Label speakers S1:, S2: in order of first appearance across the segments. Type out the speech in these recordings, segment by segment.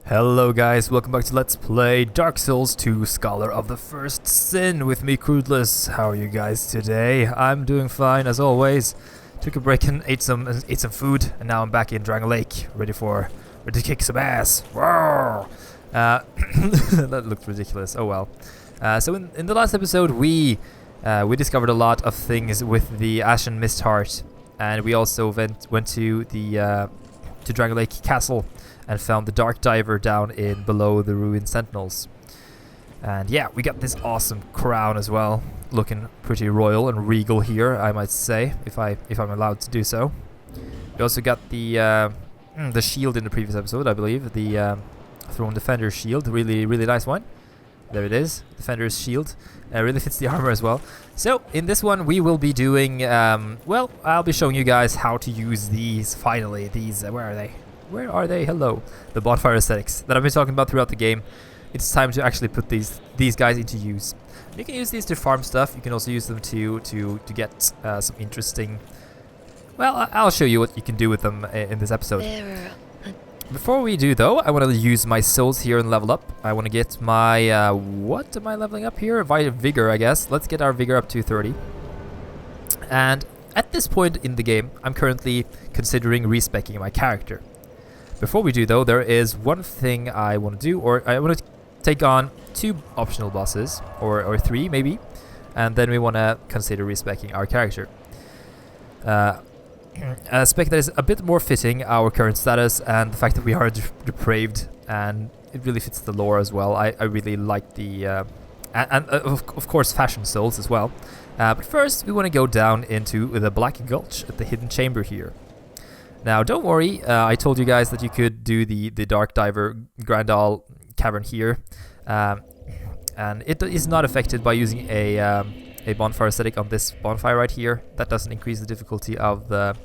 S1: Hello guys, welcome back to Let's Play Dark Souls 2 Scholar of the First Sin with me, Crudeless. How are you guys today? I'm doing fine as always. Took a break and ate some food, and now I'm back in Dragon Lake, ready to kick some ass. Wow. That looked ridiculous. Oh well. So in the last episode we discovered a lot of things with the Ashen Mist Heart, and we also went to the to Dragon Lake Castle and found the Dark Diver down in below the ruined sentinels. And yeah, we got this awesome crown as well, looking pretty royal and regal here, I might say, if I'm allowed to do so. We also got the shield in the previous episode, I believe, the Throne Defender's shield, really nice one. There it is, Defender's shield. Really fits the armor as well. So in this one we will be doing, well, I'll be showing you guys how to use these finally. These, where are they? Where are they? Hello. The Bonfire Ascetics that I've been talking about throughout the game. It's time to actually put these guys into use. You can use these to farm stuff. You can also use them to get some interesting... Well, I'll show you what you can do with them in this episode. Before we do though, I want to use my souls here and level up. I want to get my... what am I leveling up here? Vigor, I guess. Let's get our Vigor up to 30. And at this point in the game, I'm currently considering respecking my character. Before we do though, there is one thing I want to do, or I want to take on 2 optional bosses, or 3 maybe, and then we want to consider respecking our character. A spec that is a bit more fitting our current status and the fact that we are depraved, and it really fits the lore as well. I really like the, of course fashion souls as well. But first we want to go down into the Black Gulch at the hidden chamber here. Now, don't worry, I told you guys that you could do the Dark Diver Grandal Cavern here, and it is not affected by using a Bonfire Ascetic on this bonfire right here. That doesn't increase the difficulty of the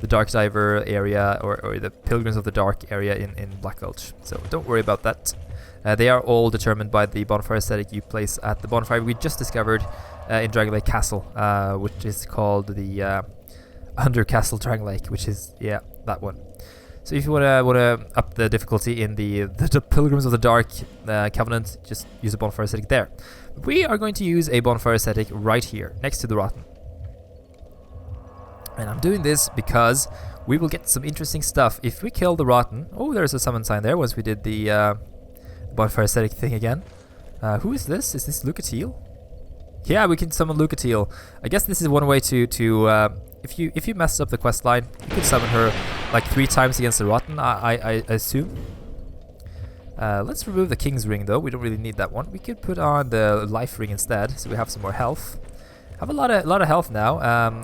S1: Dark Diver area or the Pilgrims of the Dark area in Black Gulch, so don't worry about that. They are all determined by the Bonfire Ascetic you place at the bonfire we just discovered in Dragon Lake Castle, which is called the Under Castle Dragon Lake, which is, yeah, that one. So if you wanna up the difficulty in the Pilgrims of the Dark Covenant, just use a Bonfire Ascetic there. We are going to use a Bonfire Ascetic right here, next to the Rotten. And I'm doing this because we will get some interesting stuff if we kill the Rotten. Oh, there's a summon sign there once we did the Bonfire Ascetic thing again. Who is this? Is this Lucatiel? Yeah, we can summon Lucatiel. I guess this is one way to if you messed up the quest line, you could summon her like 3 times against the Rotten, I assume. Let's remove the King's Ring though. We don't really need that one. We could put on the Life Ring instead, so we have some more health. Have a lot of health now.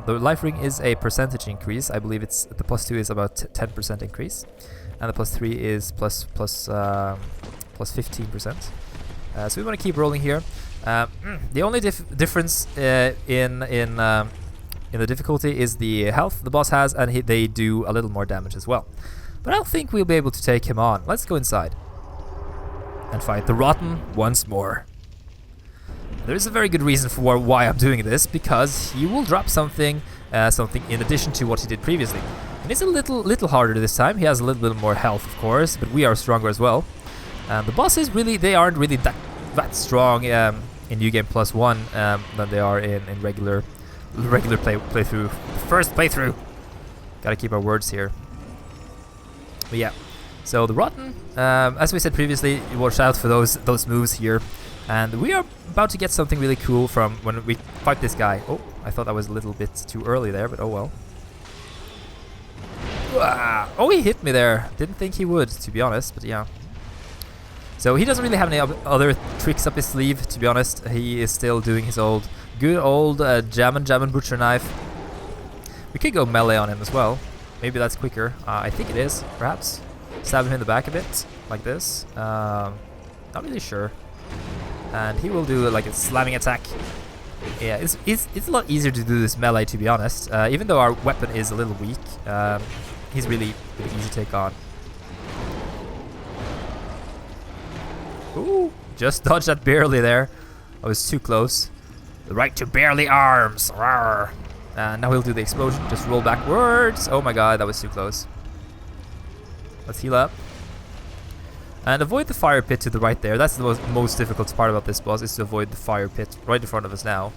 S1: The Life Ring is a percentage increase. I believe it's the +2 is about 10% increase, and the +3 is plus 15%. So we want to keep rolling here. The only difference in the difficulty is the health the boss has, and they do a little more damage as well. But I don't think we'll be able to take him on. Let's go inside and fight the Rotten once more. There is a very good reason for why I'm doing this, because he will drop something in addition to what he did previously. And it's a little harder this time. He has a little bit more health, of course, but we are stronger as well. The bosses they aren't really that strong in New Game +1 than they are in regular playthrough. First playthrough. Gotta keep our words here. But yeah. So the Rotten, as we said previously, watch out for those moves here. And we are about to get something really cool from when we fight this guy. Oh, I thought that was a little bit too early there, but oh well. Oh, he hit me there. Didn't think he would, to be honest, but yeah. So he doesn't really have any other tricks up his sleeve, to be honest. He is still doing his good old jammin' butcher knife. We could go melee on him as well. Maybe that's quicker. I think it is, perhaps. Stab him in the back a bit, like this. Not really sure. And he will do like a slamming attack. Yeah, it's a lot easier to do this melee, to be honest. Even though our weapon is a little weak, he's really easy to take on. Ooh, just dodged that barely there. I was too close. The right to barely arms. Rawr. And now he'll do the explosion. Just roll backwards. Oh my god, that was too close. Let's heal up. And avoid the fire pit to the right there. That's the most difficult part about this boss, is to avoid the fire pit right in front of us now.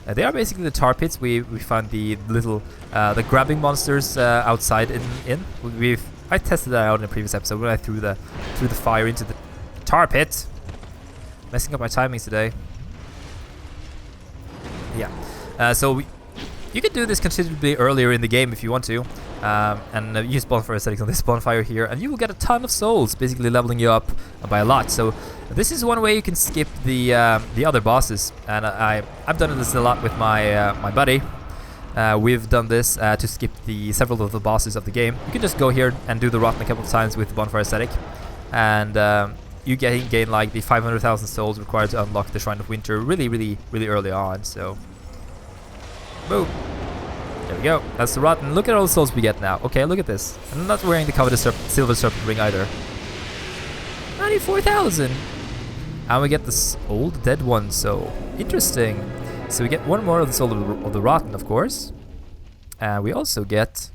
S1: They are basically the tar pits. We found the little the grabbing monsters outside I tested that out in a previous episode when I threw the fire into the tar pit. Messing up my timings today. Yeah. So you can do this considerably earlier in the game if you want to, and use Bonfire Ascetic on this bonfire here, and you will get a ton of souls, basically leveling you up by a lot. So this is one way you can skip the other bosses, and I've done this a lot with my my buddy. We've done this to skip several of the bosses of the game. You can just go here and do the Rotten a couple of times with Bonfire Ascetic, and you gain like the 500,000 souls required to unlock the Shrine of Winter really early on. So, boom. There we go. That's the Rotten. Look at all the souls we get now. Okay, look at this. I'm not wearing the coveted Silver Serpent Ring either. 94,000. And we get this Old Dead One. So, interesting. So we get one more of the soul of the Rotten, of course. And we also get...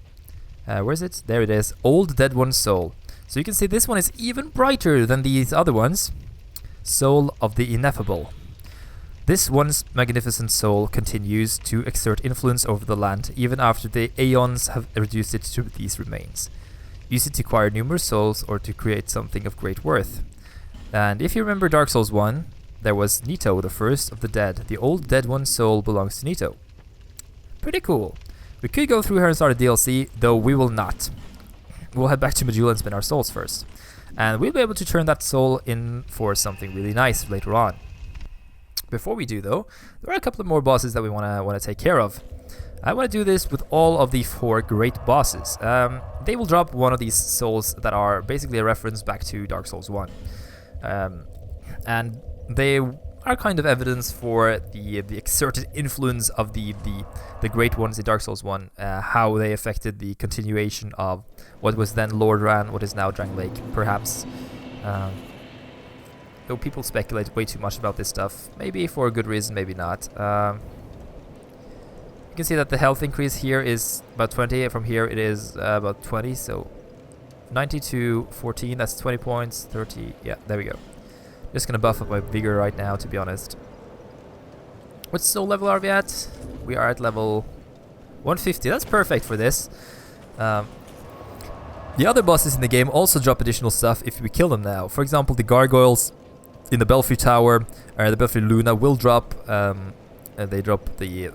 S1: where is it? There it is. Old Dead One Soul. So you can see this one is even brighter than these other ones. Soul of the Ineffable. This one's magnificent soul continues to exert influence over the land, even after the aeons have reduced it to these remains. Use it to acquire numerous souls or to create something of great worth. And if you remember Dark Souls 1, there was Nito, the first of the dead. The Old Dead One soul belongs to Nito. Pretty cool. We could go through here and start a DLC, though we will not. We'll head back to Majula and spin our souls first. And we'll be able to turn that soul in for something really nice later on. Before we do, though, there are a couple of more bosses that we want to take care of. I want to do this with all of the 4 great bosses. They will drop one of these souls that are basically a reference back to Dark Souls 1. And they are kind of evidence for the exerted influence of the great ones in Dark Souls 1, how they affected the continuation of what was then Lord Ran, what is now Drang Lake, perhaps. Though people speculate way too much about this stuff, maybe for a good reason, maybe not. You can see that the health increase here is about 20, from here it is about 20, so 90 to 14, that's 20 points, 30, yeah, there we go. Just gonna buff up my vigor right now, to be honest. What soul level are we at? We are at level 150, that's perfect for this. The other bosses in the game also drop additional stuff if we kill them now. For example, the gargoyles in the Belfry Tower, the Belfry Luna will drop, they drop the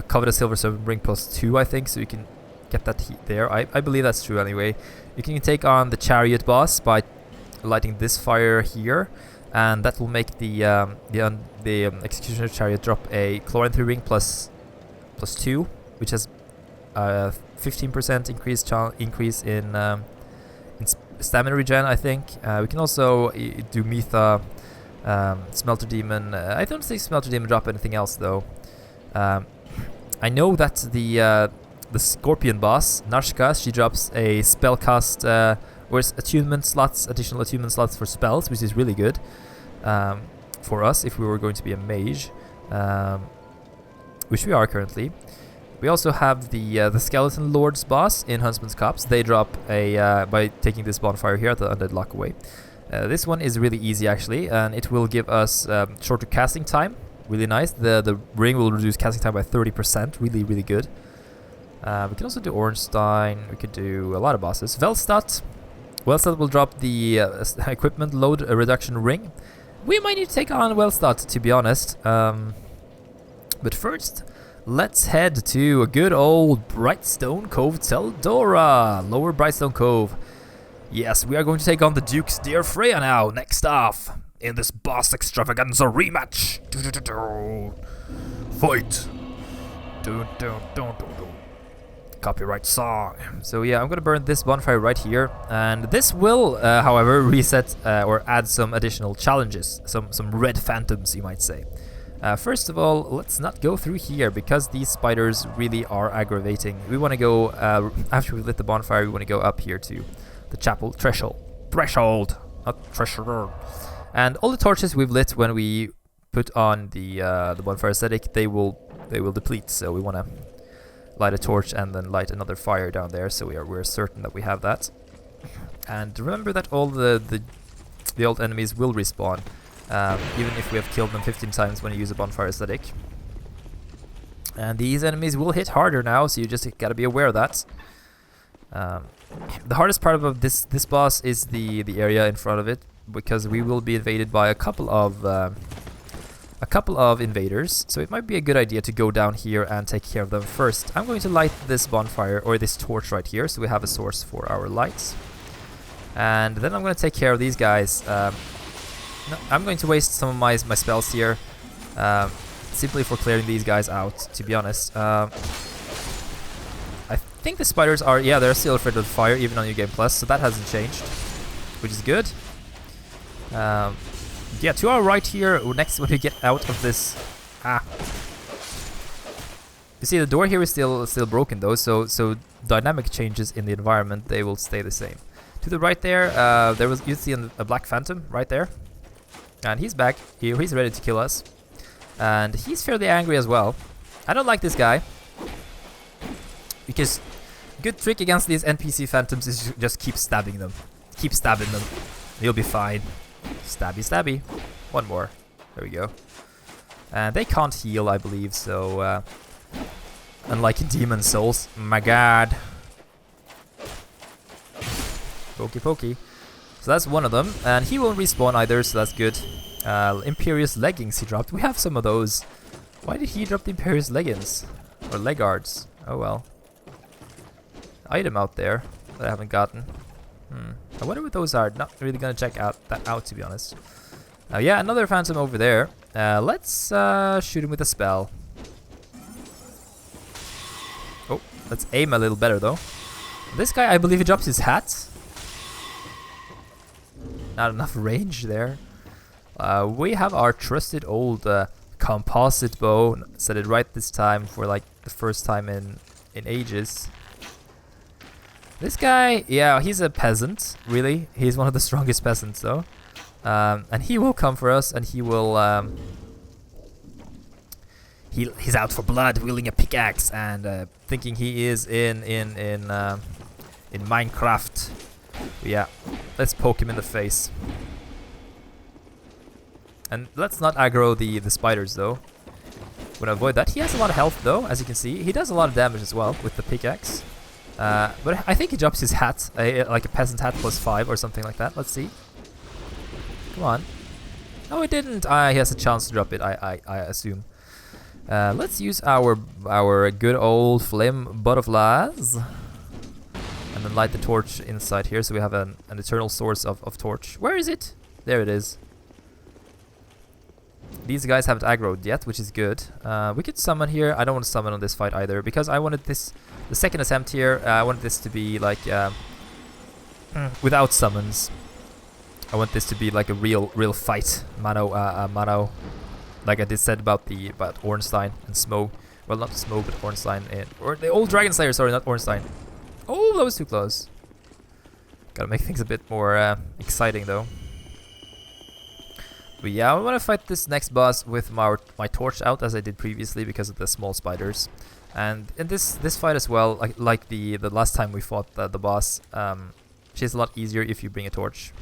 S1: coveted Silver Serpent Ring +2, I think, so you can get that there. I believe that's true anyway. You can take on the Chariot boss by lighting this fire here, and that will make the Executioner Chariot drop a Chlorine 3 Ring +2, which has 15% increase in stamina regen, I think. We can also do Mytha, Smelter Demon. I don't think Smelter Demon drop anything else though. I know that the Scorpion boss, Narshka, she drops a spellcast or additional attunement slots for spells, which is really good for us if we were going to be a mage, which we are currently. We also have the Skeleton Lord's boss in Huntsman's Copse. They drop a by taking this bonfire here at the Undead Lockaway. This one is really easy actually, and it will give us shorter casting time. Really nice. The ring will reduce casting time by 30%. Really good. We can also do Ornstein. We could do a lot of bosses. Velstadt will drop the equipment load reduction ring. We might need to take on Velstadt, to be honest. But first, let's head to a good old Brightstone Cove Teldora. Lower Brightstone Cove. Yes, we are going to take on the Duke's dear Freya now, next off, in this boss Extravaganza rematch. Fight. Copyright song. So yeah, I'm gonna burn this bonfire right here, and this will, however, reset or add some additional challenges, some red phantoms, you might say. First of all, let's not go through here because these spiders really are aggravating. We want to go after we lit the bonfire. We want to go up here to the chapel threshold, not threshold. And all the torches we've lit when we put on the bonfire ascetic, they will deplete. So we want to light a torch and then light another fire down there, so we're certain that we have that. And remember that all the the old enemies will respawn, even if we have killed them 15 times when you use a Bonfire Ascetic. And these enemies will hit harder now, so you just gotta be aware of that. The hardest part of this boss is the area in front of it, because we will be invaded by a couple of invaders. So it might be a good idea to go down here and take care of them first. I'm going to light this bonfire, or this torch right here, so we have a source for our lights. And then I'm going to take care of these guys. No, I'm going to waste some of my spells here, simply for clearing these guys out, to be honest. I think the spiders are, yeah, they're still afraid of fire, even on New Game Plus, so that hasn't changed, which is good. Yeah, to our right here, next when we get out of this... You see, the door here is still broken though, so dynamic changes in the environment, they will stay the same. To the right there, you see a black phantom right there. And he's back. He's ready to kill us. And he's fairly angry as well. I don't like this guy, because good trick against these NPC phantoms is just keep stabbing them. Keep stabbing them. You'll be fine. Stabby, stabby. One more. There we go. And they can't heal, I believe, so... unlike in Demon Souls. My god. Pokey pokey. So that's one of them. And he won't respawn either, so that's good. Imperious leggings he dropped. We have some of those. Why did he drop the Imperious leggings? Or leg guards? Oh well. Item out there that I haven't gotten. I wonder what those are. Not really gonna check that out, to be honest. Yeah, another phantom over there. Let's shoot him with a spell. Oh, let's aim a little better though. This guy, I believe he drops his hat. Not enough range there. We have our trusted old composite bow. Said it right this time for like the first time in ages. This guy, yeah, he's a peasant, really. He's one of the strongest peasants, though. And he will come for us, and he will... he's out for blood, wielding a pickaxe, and thinking he is in Minecraft. But yeah, let's poke him in the face. And let's not aggro the spiders, though. We're gonna avoid that. He has a lot of health, though, as you can see. He does a lot of damage as well with the pickaxe. But I think he drops his hat, like a peasant hat +5 or something like that. Let's see. Come on. No, it didn't. He has a chance to drop it, I assume. Let's use our good old flame butterflies. And then light the torch inside here, so we have an eternal source of torch. Where is it? There it is. These guys haven't aggroed yet, which is good. We could summon here. I don't want to summon on this fight either, because I wanted this... The second attempt here, I wanted this to be like... without summons. I want this to be like a real fight. Mano. Like I did said about Ornstein and Smoke. Well, not Smoke, but Ornstein and... Or the old Dragon Slayer, sorry, not Ornstein. Oh, that was too close. Gotta make things a bit more exciting, though. But yeah, I want to fight this next boss with my torch out, as I did previously, because of the small spiders. And in this fight as well, like the last time we fought the boss, she's a lot easier if you bring a torch.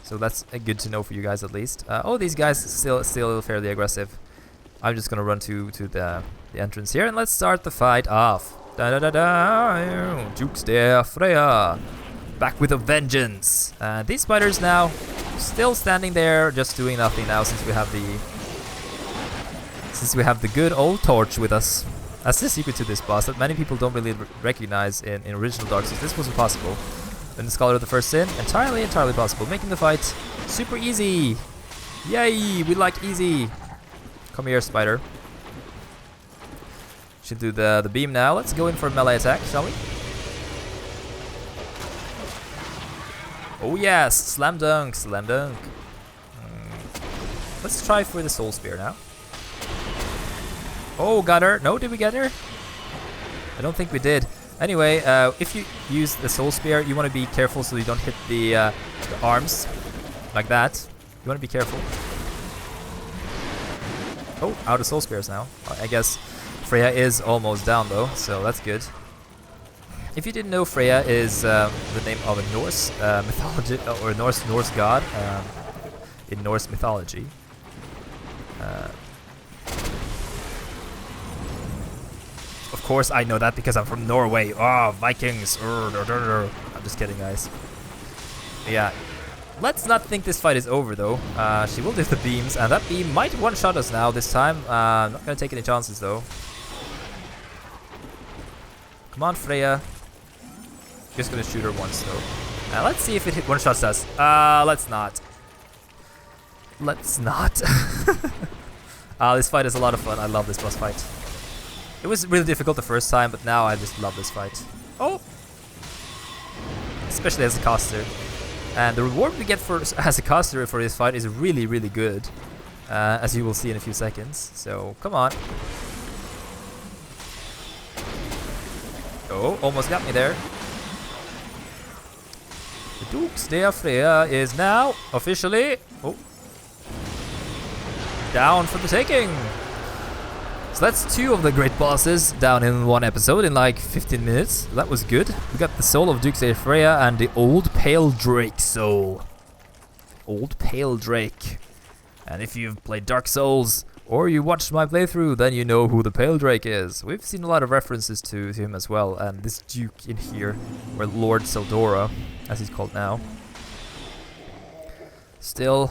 S1: So that's good to know for you guys at least. Oh, these guys still fairly aggressive. I'm just gonna run to the entrance here, and let's start the fight off. Da da da da! Jukes der Freya, back with a vengeance. These spiders now still standing there, just doing nothing now, since we have the good old torch with us. That's the secret to this boss that many people don't really recognize in original Dark Souls. This wasn't possible. In the Scholar of the First Sin, entirely possible, making the fight super easy. Yay! We like easy. Come here, spider. Should do the beam now. Let's go in for a melee attack, shall we? Oh yes, slam dunk, slam dunk. Let's try for the soul spear now. Oh, got her. No, did we get her? I don't think we did. Anyway, if you use the soul spear, you want to be careful so you don't hit the arms like that. You want to be careful. Oh, out of soul spears now. I guess Freya is almost down though, so that's good. If you didn't know, Freya is the name of a Norse mythology or Norse god in Norse mythology. Of course, I know that because I'm from Norway. Oh, Vikings! I'm just kidding, guys. Yeah, let's not think this fight is over though. She will do the beams, and that beam might one-shot us now this time. Not gonna take any chances though. Come on, Freya. Just gonna shoot her once though. Let's see if it one-shots us. Let's not. Let's not. This fight is a lot of fun. I love this boss fight. It was really difficult the first time, but now I just love this fight. Oh! Especially as a caster. And the reward we get for as a caster for this fight is really, really good. As you will see in a few seconds. So, come on. Oh, almost got me there. The Duke's Dea Freya is now officially down for the taking. So that's 2 of the great bosses down in one episode in like 15 minutes. That was good. We got the soul of Duke's Dea Freya and the Old Pale Drake soul. Old Pale Drake. And if you've played Dark Souls or you watched my playthrough, then you know who the Pale Drake is. We've seen a lot of references to him as well, and this Duke in here, or Lord Seldora, as he's called now, still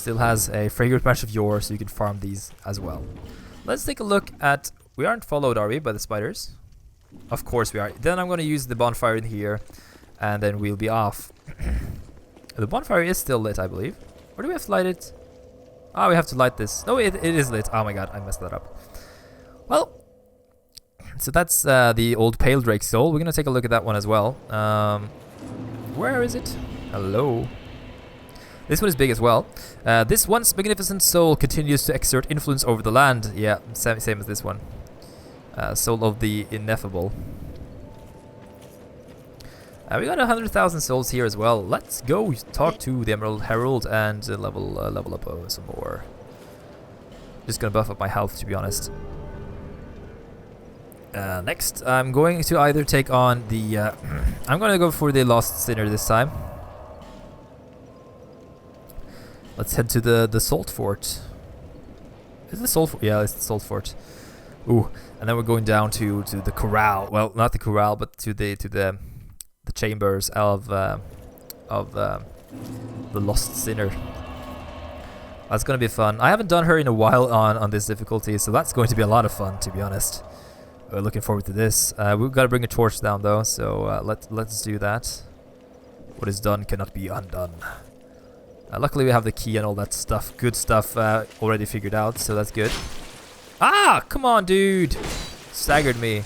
S1: has a fragrant branch of yore, so you can farm these as well. Let's take a look at... We aren't followed, are we, by the spiders? Of course we are. Then I'm going to use the bonfire in here, and then we'll be off. The bonfire is still lit, I believe. Or do we have to light it? Ah, we have to light this. No, it is lit. Oh my god, I messed that up. Well, so that's the Old Pale Drake soul. We're going to take a look at that one as well. Where is it? Hello. This one is big as well. This once magnificent soul continues to exert influence over the land. Yeah, same as this one. Soul of the Ineffable. We got 100,000 souls here as well. Let's go talk to the Emerald Herald and level up some more. Just gonna buff up my health, to be honest. Next, I'm going to either take on the... I'm gonna go for the Lost Sinner this time. Let's head to the Salt Fort. Is it the Salt Fort? Yeah, it's the Salt Fort. Ooh, and then we're going down to the Corral. Well, not the Corral, but to the chambers of the Lost Sinner. That's gonna be fun. I haven't done her in a while on this difficulty, so that's going to be a lot of fun, to be honest. We're looking forward to this. We've got to bring a torch down though, so let's do that. What is done cannot be undone. Luckily we have the key and all that stuff, good stuff already figured out, so that's good. Ah, come on, dude! Staggered me.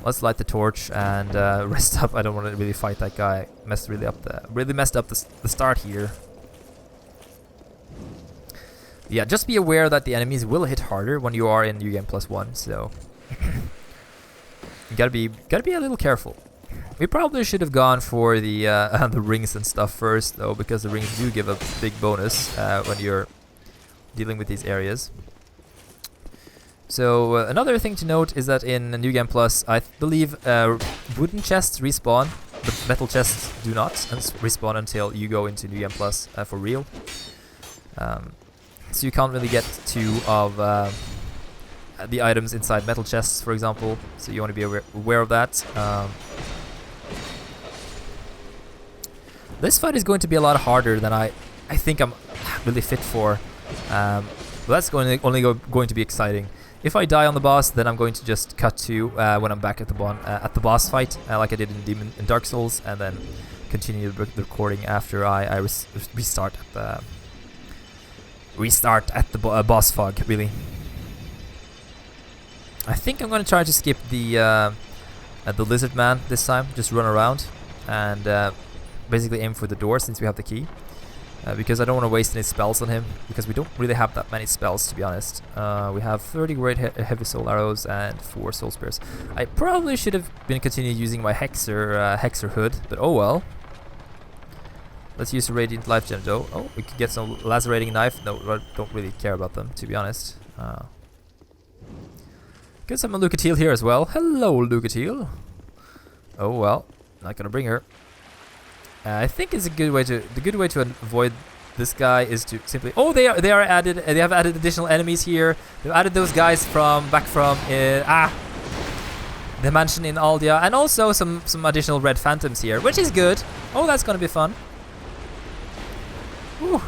S1: Let's light the torch and rest up. I don't want to really fight that guy. Really messed up the start here. Yeah, just be aware that the enemies will hit harder when you are in New Game +1. So you gotta be a little careful. We probably should have gone for the rings and stuff first, though, because the rings do give a big bonus when you're dealing with these areas. So another thing to note is that in New Game Plus, I believe wooden chests respawn, but metal chests do not respawn until you go into New Game Plus for real. So you can't really get 2 of the items inside metal chests, for example. So you want to be aware of that. This fight is going to be a lot harder than I think I'm really fit for. But that's only going to be exciting. If I die on the boss, then I'm going to just cut to when I'm back at the boss fight, like I did in Dark Souls, and then continue the recording after I restart at the boss fog. Really, I think I'm going to try to skip the lizard man this time. Just run around and basically aim for the door since we have the key. Because I don't want to waste any spells on him, because we don't really have that many spells, to be honest. We have 30 great heavy soul arrows and 4 soul spears. I probably should have been continuing using my hexer hood, but oh well. Let's use a radiant life gem though. Oh, we could get some lacerating knife. No, I don't really care about them, to be honest. Gonna Could summon Lucatiel here as well. Hello, Lucatiel. Oh well, not gonna bring her. I think it's a good way to. The good way to avoid this guy is to simply. Oh, they are added. They have added additional enemies here. They've added those guys from the mansion in Aldia, and also some additional red phantoms here, which is good. Oh, that's gonna be fun. Whew.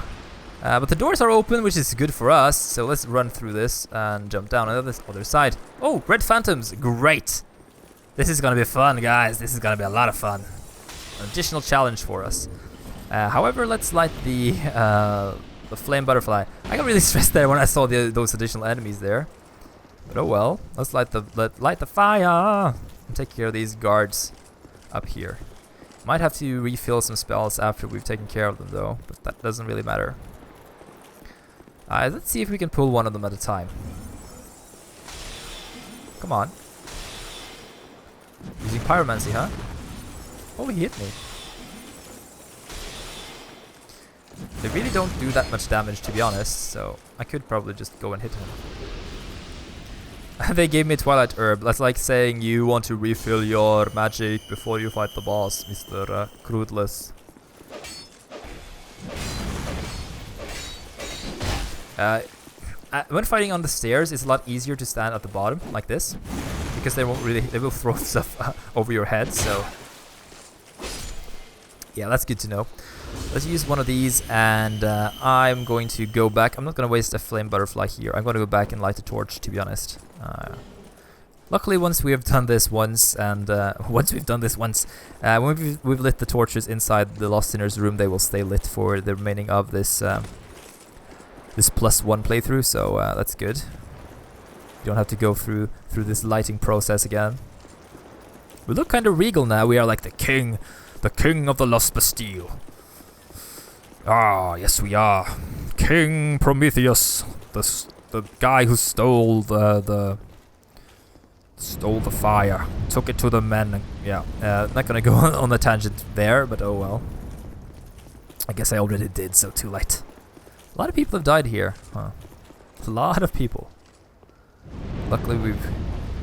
S1: But the doors are open, which is good for us. So let's run through this and jump down on this other side. Oh, red phantoms, great! This is gonna be fun, guys. This is gonna be a lot of fun. An additional challenge for us. However, let's light the flame butterfly. I got really stressed there when I saw those additional enemies there. But oh well. Let's light the fire and take care of these guards up here. Might have to refill some spells after we've taken care of them, though. But that doesn't really matter. Let's see if we can pull one of them at a time. Come on. Using pyromancy, huh? Oh, he hit me. They really don't do that much damage, to be honest, so I could probably just go and hit him. They gave me Twilight Herb. That's like saying you want to refill your magic before you fight the boss, Mr. Crudeless. When fighting on the stairs, it's a lot easier to stand at the bottom like this, because they will throw stuff over your head. So yeah, that's good to know. Let's use one of these, and I'm going to go back. I'm not going to waste a flame butterfly here. I'm going to go back and light a torch, to be honest. Luckily, once we have done this once, and when we've lit the torches inside the Lost Sinner's room, they will stay lit for the remaining of this this +1 playthrough. So that's good. You don't have to go through this lighting process again. We look kind of regal now. We are like the king of the Lost Bastille. Ah, yes, we are. King Prometheus, the guy who stole the fire, took it to the men. Yeah, not gonna go on the tangent there, but oh well. I guess I already did, so too late. A lot of people have died here, huh? A lot of people. Luckily, we've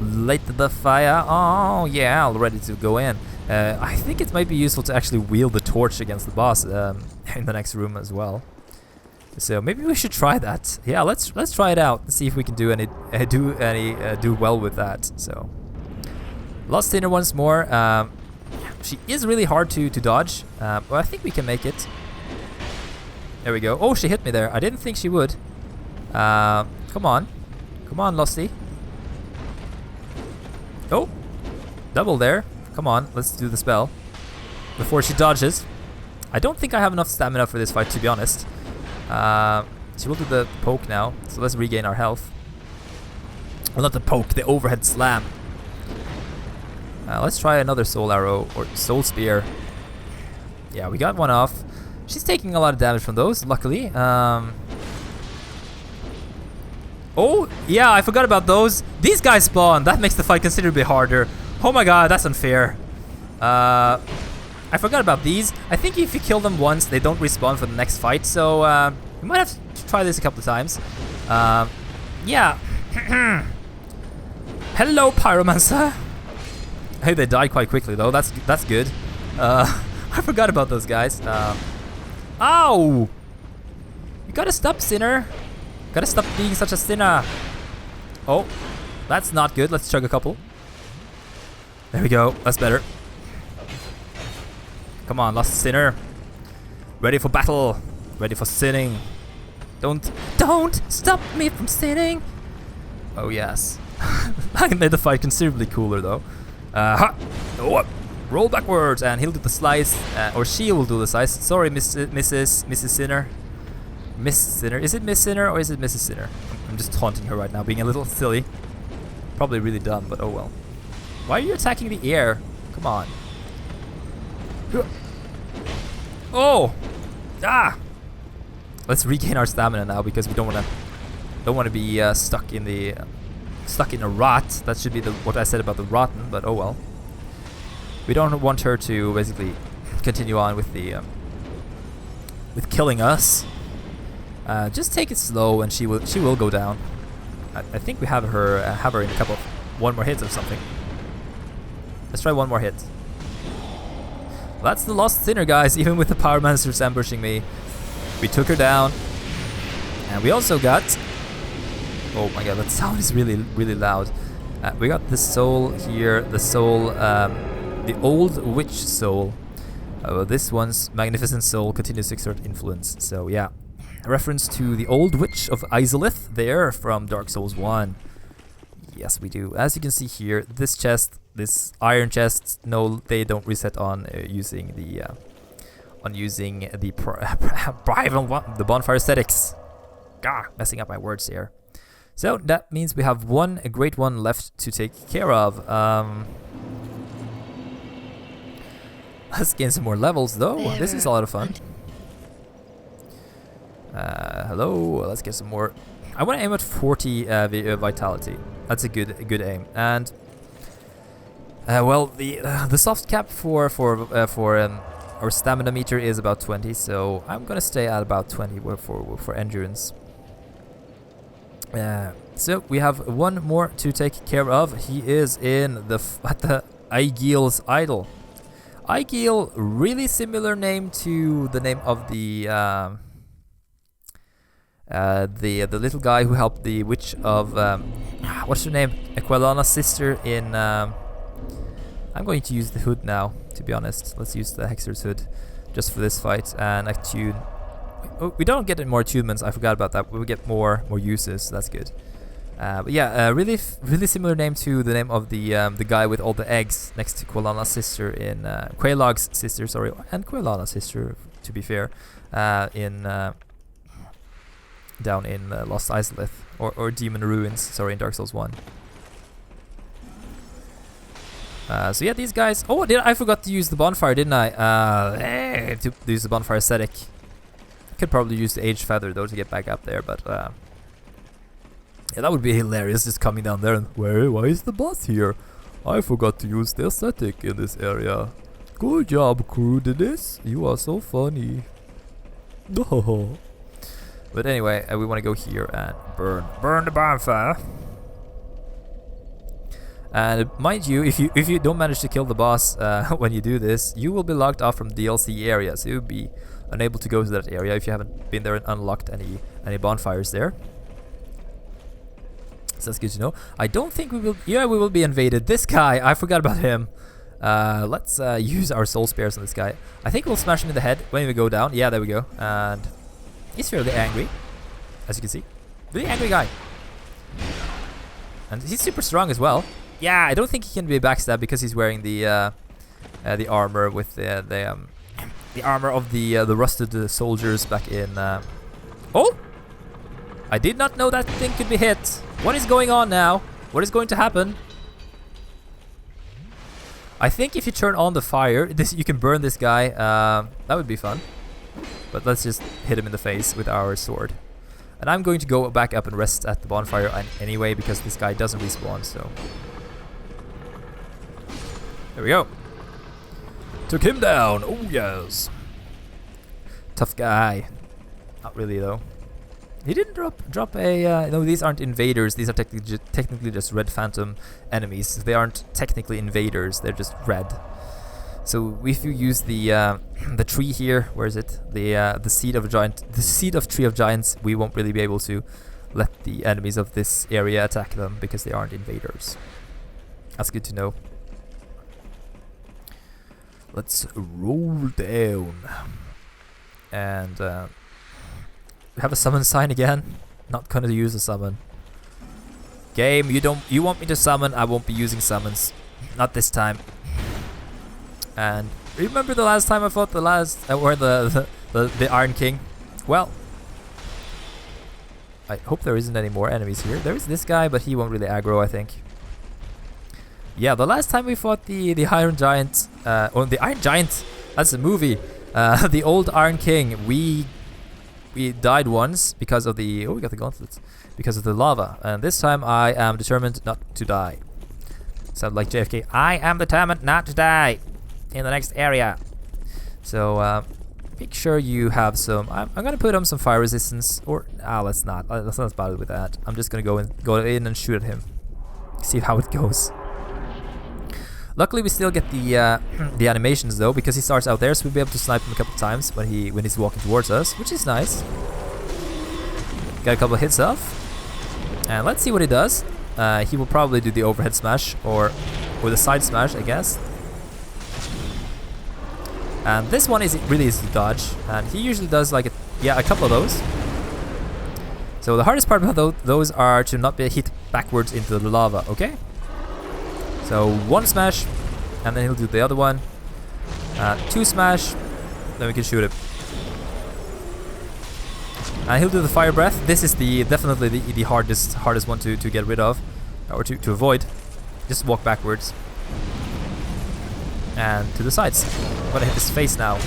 S1: lit the fire. Oh yeah, all ready to go in. I think it might be useful to actually wield the torch against the boss in the next room as well. So maybe we should try that. Yeah, let's try it out and see if we can do do well with that. So Lost Sinner once more. She is really hard to dodge, but I think we can make it. There we go. Oh, she hit me there. I didn't think she would. Come on, Losty. Oh, double there. Come on, let's do the spell before she dodges. I don't think I have enough stamina for this fight, to be honest. She will do the poke now, so let's regain our health. Well, not the poke, the overhead slam. Let's try another soul arrow or soul spear. Yeah, we got one off. She's taking a lot of damage from those, luckily. Oh, yeah, I forgot about those. These guys spawn. That makes the fight considerably harder. Oh my god, that's unfair. I forgot about these. I think if you kill them once, they don't respawn for the next fight. So we might have to try this a couple of times. Yeah. Hello, Pyromancer. Hey, they died quite quickly though. That's good. I forgot about those guys. Ow! You gotta stop, sinner. Gotta stop being such a sinner. Oh, that's not good. Let's chug a couple. There we go. That's better. Come on, Lost Sinner. Ready for battle. Ready for sinning. Don't stop me from sinning. Oh yes. I made the fight considerably cooler though. Oh, roll backwards, and he'll do the slice, or she will do the slice. Sorry, Mrs. Sinner. Miss Sinner. Is it Miss Sinner or is it Mrs. Sinner? I'm just taunting her right now, being a little silly. Probably really dumb, but oh well. Why are you attacking the air? Come on. Oh! Ah! Let's regain our stamina now because we don't want to be stuck in a rot. That should be what I said about the rotten, but oh well. We don't want her to basically continue on with with killing us. Just take it slow, and she will go down. I think we have her in a couple of one more hit or something. Let's try one more hit. That's the Lost Sinner, guys, even with the Pyromancers ambushing me. We took her down. And we also got... Oh my god, that sound is really, really loud. We got the soul here, the soul, the old witch soul. This one's magnificent soul continues to exert influence. So yeah, a reference to the old witch of Izalith there from Dark Souls 1. Yes, we do. As you can see here, this chest, this iron chest, no, they don't reset on using the the Bonfire Ascetics. Gah, messing up my words here. So that means we have a great one left to take care of. Let's gain some more levels though. This is a lot of fun. Hello, let's get some more. I want to aim at 40 vitality. That's a good aim. And well, the soft cap for our stamina meter is about 20, so I'm gonna stay at about 20 for endurance. So we have one more to take care of. He is in at the Aigil's Idol. Aigil, really similar name to the name of the little guy who helped the witch of what's her name? Aquilana's sister in. I'm going to use the hood now. To be honest, let's use the Hexer's hood just for this fight and attune. Oh, we don't get any more attunements. I forgot about that. We get more uses. So that's good. But yeah, really similar name to the name of the guy with all the eggs next to Quilana's sister in Quaelog's sister, sorry, and Quilana's sister, to be fair, down in Lost Izalith or Demon Ruins, sorry, in Dark Souls 1. So yeah, these guys. Oh, I forgot to use the bonfire, didn't I? To use the bonfire Ascetic. Could probably use the Age Feather though to get back up there, but yeah, that would be hilarious, just coming down there and why is the boss here? I forgot to use the Ascetic in this area. Good job, crew, Dennis. You are so funny. No. But anyway, we want to go here and burn the bonfire. And mind you, if you don't manage to kill the boss when you do this, you will be locked off from DLC areas. You'll be unable to go to that area if you haven't been there and unlocked any bonfires there. So that's good to know. I don't think we will. Yeah, we will be invaded. This guy, I forgot about him. Let's use our soul spares on this guy. I think we'll smash him in the head when we go down. Yeah, there we go. And he's fairly angry, as you can see. Really angry guy. And he's super strong as well. Yeah, I don't think he can be backstabbed because he's wearing the armor with the armor of the rusted soldiers back in. Oh! I did not know that thing could be hit. What is going on now? What is going to happen? I think if you turn on the fire, you can burn this guy. That would be fun. But let's just hit him in the face with our sword. And I'm going to go back up and rest at the bonfire anyway because this guy doesn't respawn. So there we go. Took him down. Oh yes. Tough guy. Not really though. He didn't drop a. No, these aren't invaders. These are technically just red phantom enemies. They aren't technically invaders. They're just red. So if you use the tree here, where is it? The seed of tree of giants, we won't really be able to let the enemies of this area attack them because they aren't invaders. That's good to know. Let's roll down and we have a summon sign again. Not gonna use a summon. Game, you want me to summon? I won't be using summons. Not this time. And remember the last time I fought the Iron King? Well, I hope there isn't any more enemies here. There is this guy, but he won't really aggro, I think. Yeah, the last time we fought the Iron Giant, the Iron Giant, that's a movie. The old Iron King, we died once because of the, we got the gauntlets, because of the lava. And this time I am determined not to die. Sound like JFK. I am determined not to die in the next area. So make sure you have some. I'm gonna put on some fire resistance, or let's not bother with that. I'm just gonna go in and shoot at him. See how it goes. Luckily, we still get the the animations though, because he starts out there, so we'll be able to snipe him a couple times when he's walking towards us, which is nice. Got a couple of hits off, and let's see what he does. He will probably do the overhead smash or the side smash, I guess. And this one is really easy to dodge, and he usually does like a couple of those. So the hardest part about those are to not be hit backwards into the lava. Okay. So one smash, and then he'll do the other one. Two smash, then we can shoot him. And he'll do the fire breath. This is definitely the hardest one to get rid of, or to avoid. Just walk backwards. And to the sides. I'm gonna hit his face now.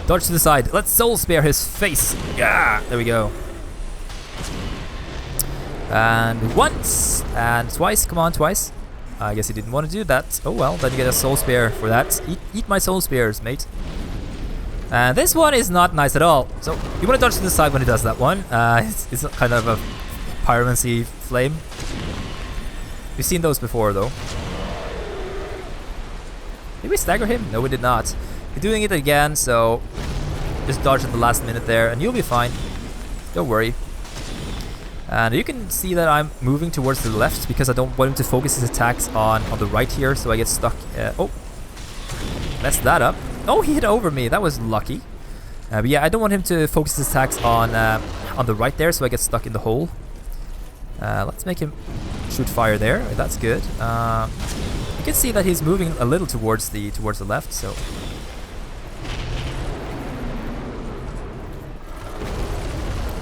S1: Dodge to the side. Let's soul spear his face. Yeah, there we go. And once and twice. Come on, twice. I guess he didn't want to do that. Oh well, then you get a soul spear for that. Eat my soul spears, mate. And this one is not nice at all. So you want to dodge to the side when he does that one. It's kind of a pyromancy flame. We've seen those before though. Did we stagger him? No, we did not. We're doing it again, so just dodge at the last minute there and you'll be fine. Don't worry. And you can see that I'm moving towards the left because I don't want him to focus his attacks on the right here, so I get stuck. Oh, messed that up. Oh, he hit over me. That was lucky. But yeah, I don't want him to focus his attacks on the right there, so I get stuck in the hole. Let's make him shoot fire there. That's good. You can see that he's moving a little towards the left. So.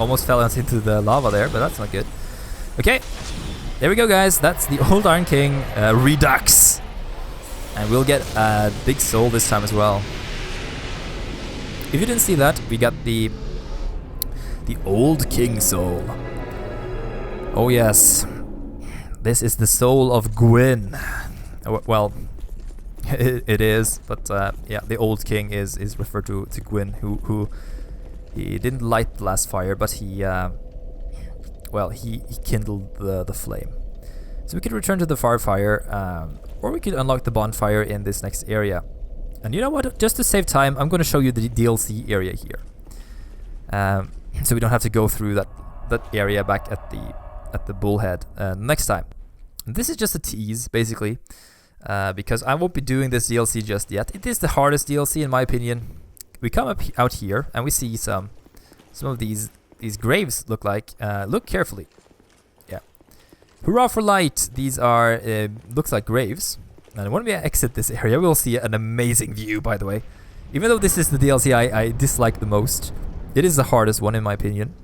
S1: Almost fell into the lava there, but that's not good. Okay, there we go, guys. That's the Old Iron King Redux, and we'll get a big soul this time as well. If you didn't see that, we got the Old King soul. Oh yes, this is the soul of Gwyn. Well, it is, but yeah, the Old King is referred to Gwyn, who. He didn't light the last fire, but he kindled the flame. So we could return to the fire, or we could unlock the bonfire in this next area. And you know what? Just to save time, I'm going to show you the DLC area here, so we don't have to go through that area back at the bullhead next time. And this is just a tease, basically, because I won't be doing this DLC just yet. It is the hardest DLC in my opinion. We come out here and we see some of these graves look like. Look carefully. Yeah. Hurrah for light! These are looks like graves. And when we exit this area, we'll see an amazing view. By the way, even though this is the DLC I dislike the most, it is the hardest one in my opinion.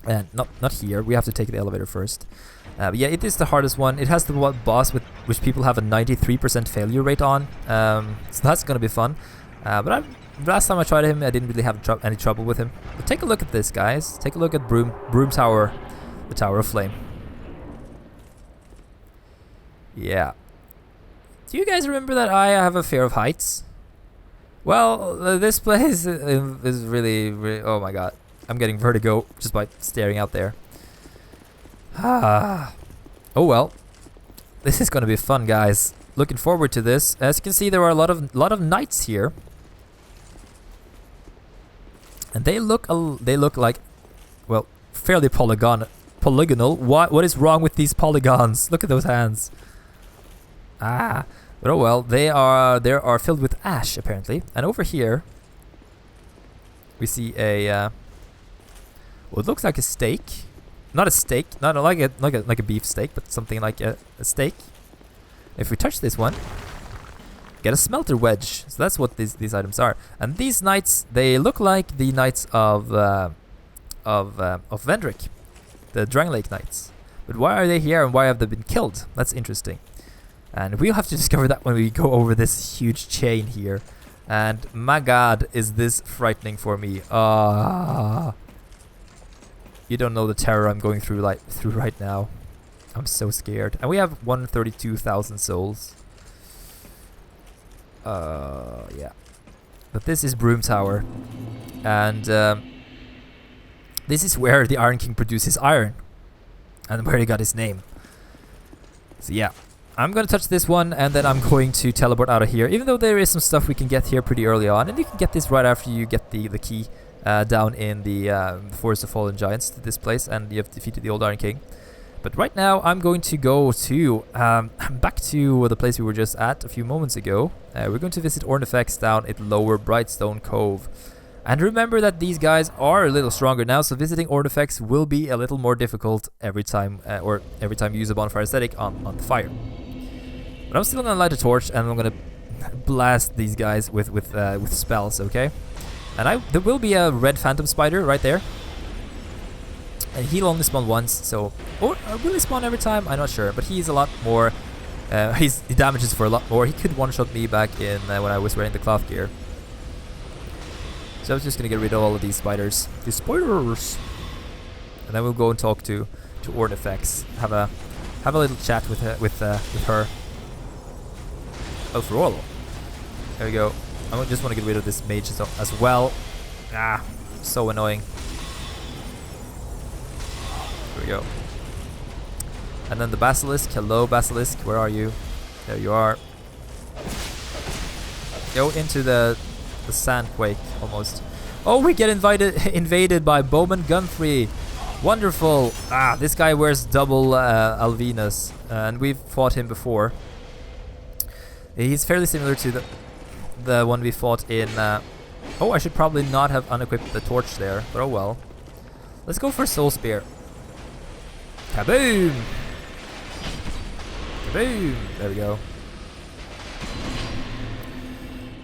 S1: And not here. We have to take the elevator first. But yeah, it is the hardest one. It has the boss which people have a 93% failure rate on. So that's gonna be fun. But last time I tried him, I didn't really have any trouble with him. But take a look at this, guys. Take a look at Broom Tower, the Tower of Flame. Yeah. Do you guys remember that I have a fear of heights? Well, this place is really, oh my god. I'm getting vertigo just by staring out there. Oh well. This is gonna be fun, guys. Looking forward to this. As you can see, there are a lot of knights here. And they look like, well, fairly polygonal. What is wrong with these polygons? Look at those hands. But oh well, they are filled with ash apparently. And over here, we see a what looks like a steak. Not a steak, not like a beef steak, but something like a steak. If we touch this one, get a smelter wedge. So that's what these items are. And these knights, they look like the knights of Vendrick, the Drang Lake knights. But why are they here and why have they been killed? That's interesting. And we'll have to discover that when we go over this huge chain here. And my god, is this frightening for me. You don't know the terror I'm going through right now. I'm so scared. And we have 132,000 souls. Yeah. But this is Broom Tower. And This is where the Iron King produces iron, and where he got his name. So yeah, I'm gonna touch this one, and then I'm going to teleport out of here, even though there is some stuff we can get here pretty early on, and you can get this right after you get the key down in the Forest of Fallen Giants to this place, and you have defeated the old Iron King. But right now, I'm going to go to back to the place we were just at a few moments ago. We're going to visit Ornifex down at Lower Brightstone Cove. And remember that these guys are a little stronger now, so visiting Ornifex will be a little more difficult every time, you use a Bonfire Ascetic on the fire. But I'm still gonna light a torch, and I'm gonna blast these guys with spells, okay? And there will be a red phantom spider right there, and he'll only spawn once. So, or will he spawn every time? I'm not sure, but he's a lot more. He damages for a lot more. He could one-shot me back in when I was wearing the cloth gear. So I was just gonna get rid of all of these spiders. These spiders! And then we'll go and talk to Ornifex. Have a little chat with her. Oh, for all. There we go. I just want to get rid of this mage as well. Ah, so annoying. Here we go. And then the Basilisk. Hello, Basilisk. Where are you? There you are. Go into the Sandquake almost. Oh, we get invaded by Bowman Gunfrey. Wonderful. Ah, this guy wears double Alvinus, and we've fought him before. He's fairly similar to the one we fought in. Oh, I should probably not have unequipped the torch there, but oh well. Let's go for Soul Spear. Kaboom! Kaboom! There we go.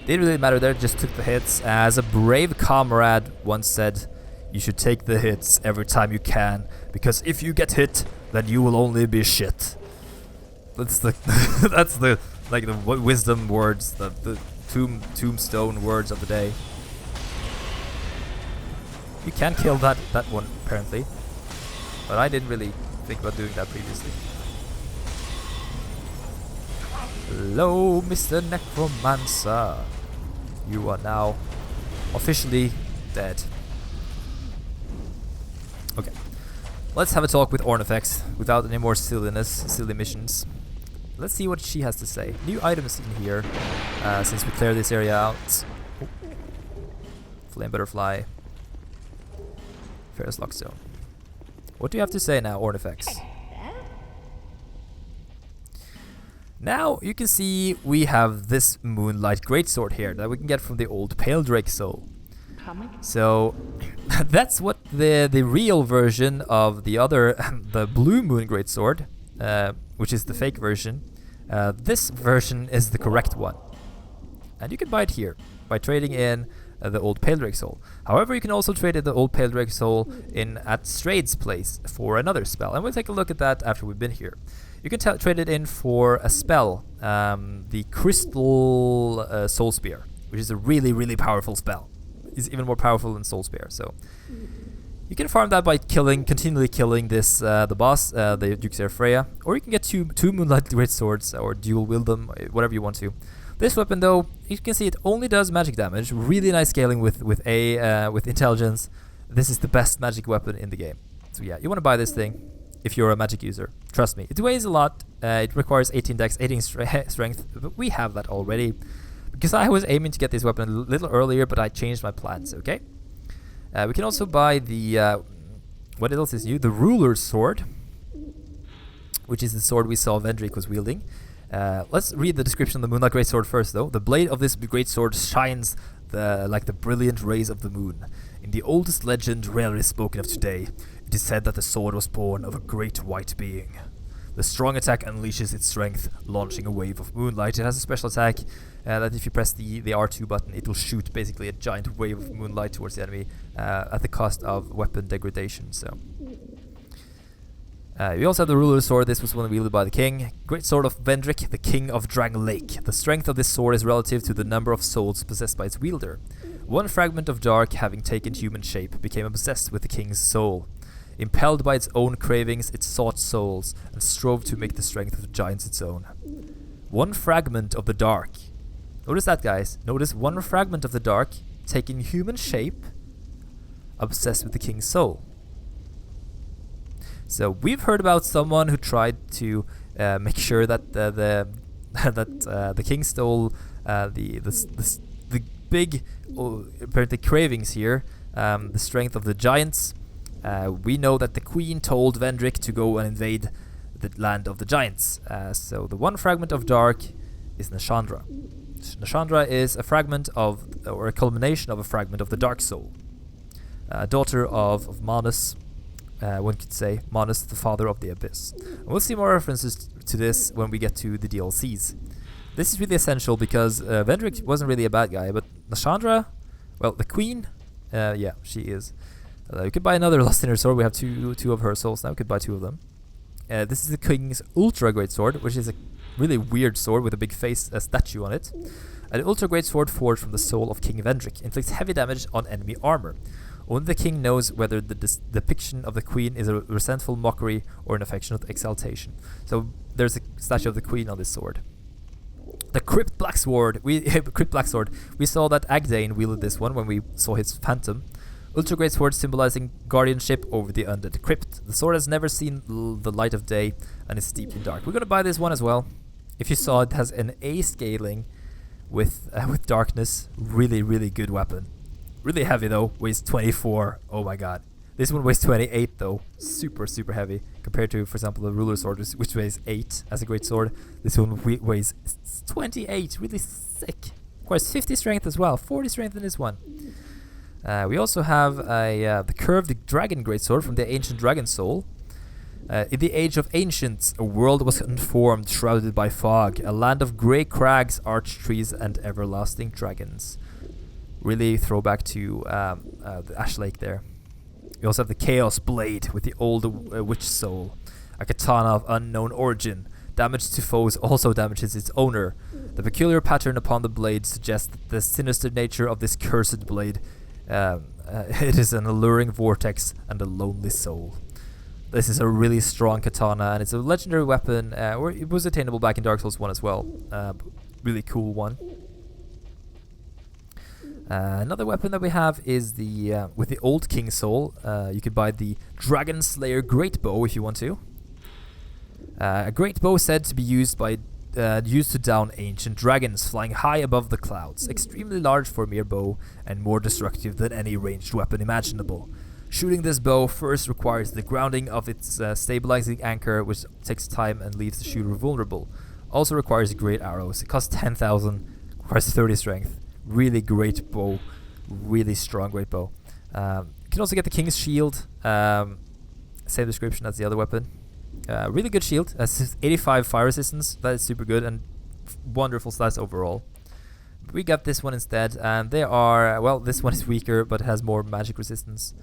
S1: Didn't really matter there, just took the hits. As a brave comrade once said, you should take the hits every time you can, because if you get hit, then you will only be shit. That's the that's the wisdom words, the tombstone words of the day. You can kill that one apparently, but I didn't really think about doing that previously. Hello, Mr. Necromancer. You are now officially dead. Okay, let's have a talk with Ornifex without any more silly missions. Let's see what she has to say. New items in here, since we clear this area out. Oh. Flame Butterfly. Ferrous Lockstone. What do you have to say now, Ornifex? Now you can see we have this Moonlight Greatsword here that we can get from the old Pale Drake Soul. So that's what the real version of the other, the Blue Moon Greatsword, which is the fake version. This version is the correct one, and you can buy it here by trading in the old Pale Drake Soul. However, you can also trade in the old Pale Drake Soul at Strade's place for another spell, and we'll take a look at that after we've been here. You can trade it in for a spell, the Crystal Soul Spear, which is a really powerful spell. It's even more powerful than Soul Spear. So you can farm that by continually killing this the boss, the Duke's Freya, or you can get two Moonlight Greatswords or dual wield them, whatever you want to. This weapon, though, you can see it only does magic damage. Really nice scaling with intelligence. This is the best magic weapon in the game. So yeah, you want to buy this thing if you're a magic user. Trust me, it weighs a lot. It requires 18 dex, 18 strength, but we have that already. Because I was aiming to get this weapon a little earlier, but I changed my plans. Okay. We can also buy the what else is new? The Ruler's Sword, which is the sword we saw Vendrick was wielding. Let's read the description of the Moonlight Greatsword first, though. The blade of this greatsword shines like the brilliant rays of the moon. In the oldest legend rarely spoken of today, it is said that the sword was born of a great white being. The strong attack unleashes its strength, launching a wave of moonlight. It has a special attack that if you press the R2 button, it will shoot basically a giant wave of moonlight towards the enemy at the cost of weapon degradation. So we also have the Ruler's Sword. This was one wielded by the king. Great Sword of Vendrick, the king of Dragon Lake. The strength of this sword is relative to the number of souls possessed by its wielder. One fragment of dark, having taken human shape, became obsessed with the king's soul. Impelled by its own cravings, it sought souls and strove to make the strength of the giants its own. One fragment of the dark. Notice that, guys. Notice one fragment of the dark, taking human shape, obsessed with the king's soul. So we've heard about someone who tried to make sure that the king stole the big apparently cravings here, the strength of the giants. We know that the queen told Vendrick to go and invade the land of the giants. So the one fragment of dark is Nashandra. Nashandra is a fragment of, or a culmination of a fragment of the dark soul. Daughter of Manus, one could say. Manus, the father of the abyss. And we'll see more references to this when we get to the DLCs. This is really essential because Vendrick wasn't really a bad guy, but Nashandra, well, the queen, yeah, she is. You could buy another Lost Inner Sword. We have two of her souls now. We could buy 2 of them. This is the king's ultra great sword, which is a really weird sword with a big face statue on it. An ultra great sword forged from the soul of King Vendrick inflicts heavy damage on enemy armor. Only the king knows whether the depiction of the queen is a resentful mockery or an affectionate exaltation. So there's a statue of the queen on this sword. The Crypt Black Sword. Crypt Black Sword. We saw that Agdane wielded this one when we saw his phantom. Ultra Great Sword symbolizing guardianship over the undead crypt. The sword has never seen the light of day and is steeped in dark. We're gonna buy this one as well. If you saw, it has an A scaling with darkness. Really, really good weapon. Really heavy though. Weighs 24. Oh my god. This one weighs 28 though. Super, super heavy compared to, for example, the Ruler Sword, which weighs 8 as a great sword. This one weighs 28. Really sick. Of course, 50 strength as well. 40 strength in this one. We also have the curved dragon greatsword from the ancient dragon soul. In the age of ancients, a world was unformed, shrouded by fog, a land of grey crags, arch trees, and everlasting dragons. Really throwback to the Ash Lake there. We also have the Chaos Blade with the old witch soul, a katana of unknown origin. Damage to foes also damages its owner. The peculiar pattern upon the blade suggests that the sinister nature of this cursed blade. It is an alluring vortex and a lonely soul. This is a really strong katana, and it's a legendary weapon, or it was attainable back in Dark Souls 1 as well. Really cool one. Another weapon that we have is the with the old King Soul. You could buy the Dragon Slayer Great Bow if you want to. A great bow said to be used to down ancient dragons flying high above the clouds. Extremely large for a mere bow and more destructive than any ranged weapon imaginable. Shooting this bow first requires the grounding of its stabilizing anchor, which takes time and leaves the shooter vulnerable. Also requires great arrows. It costs 10,000, requires 30 strength. Really great bow. Really strong great bow. You can also get the King's Shield. Same description as the other weapon. Really good shield. 85 fire resistance. That is super good and wonderful stats overall. We got this one instead, and they are, well, this one is weaker but has more magic resistance.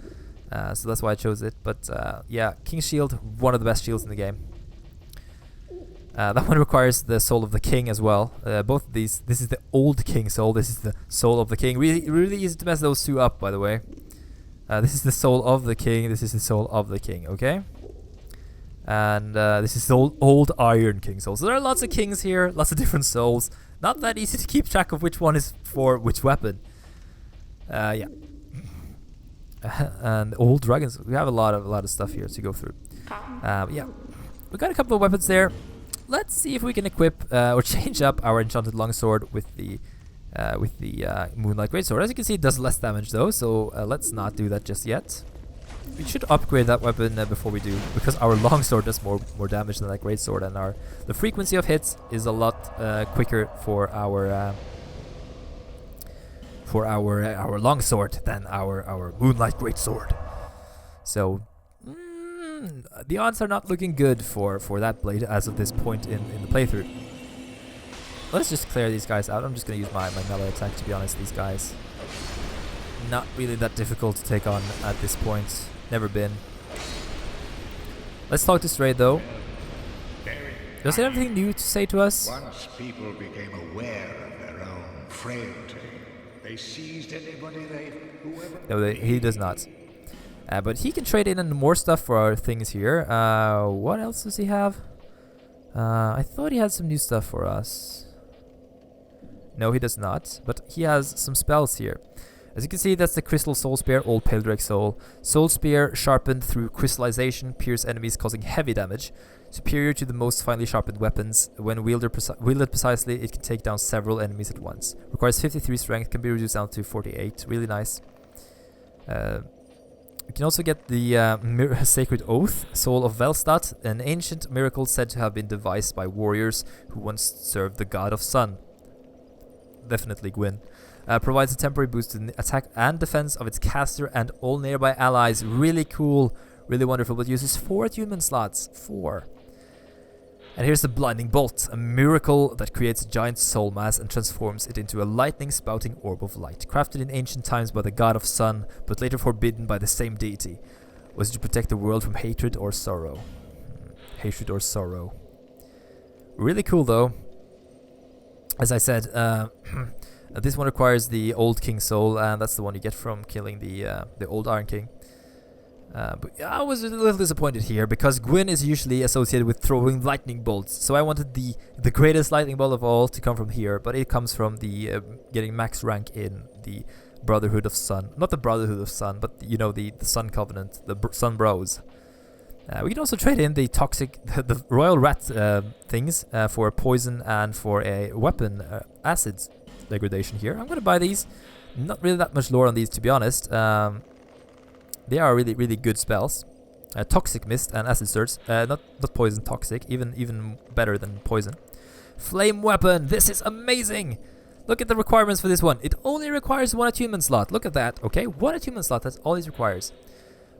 S1: So that's why I chose it. But yeah, King's Shield, one of the best shields in the game. That one requires the Soul of the King as well. Both of these. This is the old King Soul. This is the Soul of the King. Really easy to mess those two up, by the way. This is the Soul of the King. This is the Soul of the King. Okay. And this is the old Iron King Soul. So there are lots of kings here, lots of different souls. Not that easy to keep track of which one is for which weapon. Yeah. And old dragons. We have a lot of stuff here to go through. Yeah. We got a couple of weapons there. Let's see if we can equip or change up our enchanted longsword with the Moonlight Greatsword. As you can see, it does less damage though, so let's not do that just yet. We should upgrade that weapon before we do, because our longsword does more damage than that greatsword, and the frequency of hits is a lot quicker for our longsword than our Moonlight Greatsword. So the odds are not looking good for that blade as of this point in the playthrough. Let's just clear these guys out. I'm just going to use my melee attack, to be honest. These guys, not really that difficult to take on at this point. Never been. Let's talk to Stray though. Does he have anything new to say to us?
S2: Once people became aware of their own frailty, they seized anybody whoever.
S1: No, he does not. But he can trade in more stuff for our things here. What else does he have? I thought he had some new stuff for us. No, he does not. But he has some spells here. As you can see, that's the Crystal Soul Spear, Old Pale Drake Soul. Soul Spear sharpened through crystallization, pierce enemies causing heavy damage. Superior to the most finely sharpened weapons. When wielded precisely, it can take down several enemies at once. Requires 53 strength, can be reduced down to 48. Really nice. You can also get the Sacred Oath, Soul of Velstadt, an ancient miracle said to have been devised by warriors who once served the god of sun. Definitely Gwyn. Provides a temporary boost to the attack and defense of its caster and all nearby allies. Really cool, really wonderful, but uses 4 attunement slots. 4. And here's the Blinding Bolt, a miracle that creates a giant soul mass and transforms it into a lightning spouting orb of light. Crafted in ancient times by the god of sun, but later forbidden by the same deity. Was to protect the world from hatred or sorrow. Hatred or sorrow. Really cool though. As I said, this one requires the Old King Soul, and that's the one you get from killing the Old Iron King. But I was a little disappointed here, because Gwyn is usually associated with throwing lightning bolts. So I wanted the greatest lightning bolt of all to come from here, but it comes from the getting max rank in the Brotherhood of Sun. Not the Brotherhood of Sun, but you know, the Sun Covenant, the Sun Bros. We can also trade in the toxic, the Royal Rat things for poison and for a weapon acid degradation here. I'm gonna buy these. Not really that much lore on these, to be honest. They are really, really good spells. Toxic Mist and Acid Surge. Not poison, toxic. Even better than poison. Flame Weapon. This is amazing. Look at the requirements for this one. It only requires 1 attunement slot. Look at that. Okay, 1 attunement slot. That's all it requires.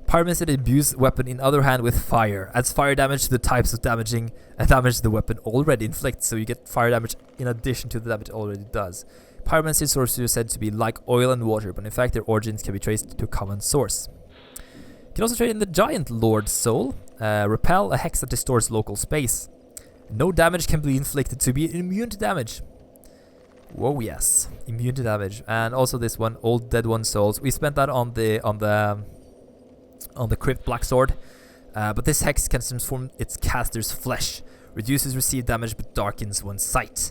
S1: Pyromancer imbues weapon in other hand with fire. Adds fire damage to the types of damage the weapon already inflicts. So you get fire damage in addition to the damage it already does. Pyromancer sorcery is said to be like oil and water, but in fact their origins can be traced to a common source. You can also trade in the Giant Lord Soul. Repel, a hex that distorts local space. No damage can be inflicted, to be immune to damage. Whoa, yes, immune to damage. And also this one, Old Dead One Souls. We spent that on the Crypt Black Sword. But this hex can transform its caster's flesh. Reduces received damage but darkens one's sight.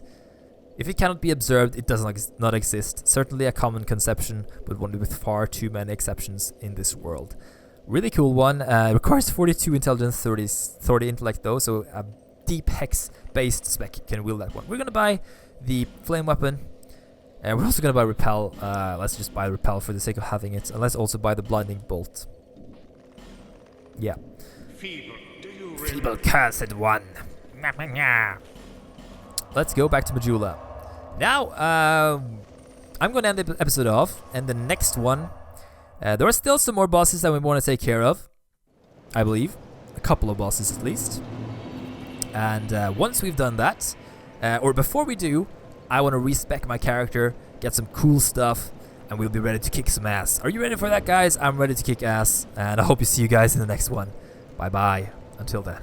S1: If it cannot be observed, it does not exist. Certainly a common conception, but one with far too many exceptions in this world. Really cool one. Requires 42 intelligence, 30 intellect though, so a deep hex-based spec can wield that one. We're gonna buy the flame weapon. We're also gonna buy repel. Let's just buy repel for the sake of having it, and let's also buy the blinding bolt. Yeah. Feeble cursed one. Let's go back to Majula. Now, I'm gonna end the episode off, and the next one. There are still some more bosses that we want to take care of, I believe. A couple of bosses at least. And once we've done that, or before we do, I want to respec my character, get some cool stuff, and we'll be ready to kick some ass. Are you ready for that, guys? I'm ready to kick ass, and I hope to see you guys in the next one. Bye-bye. Until then.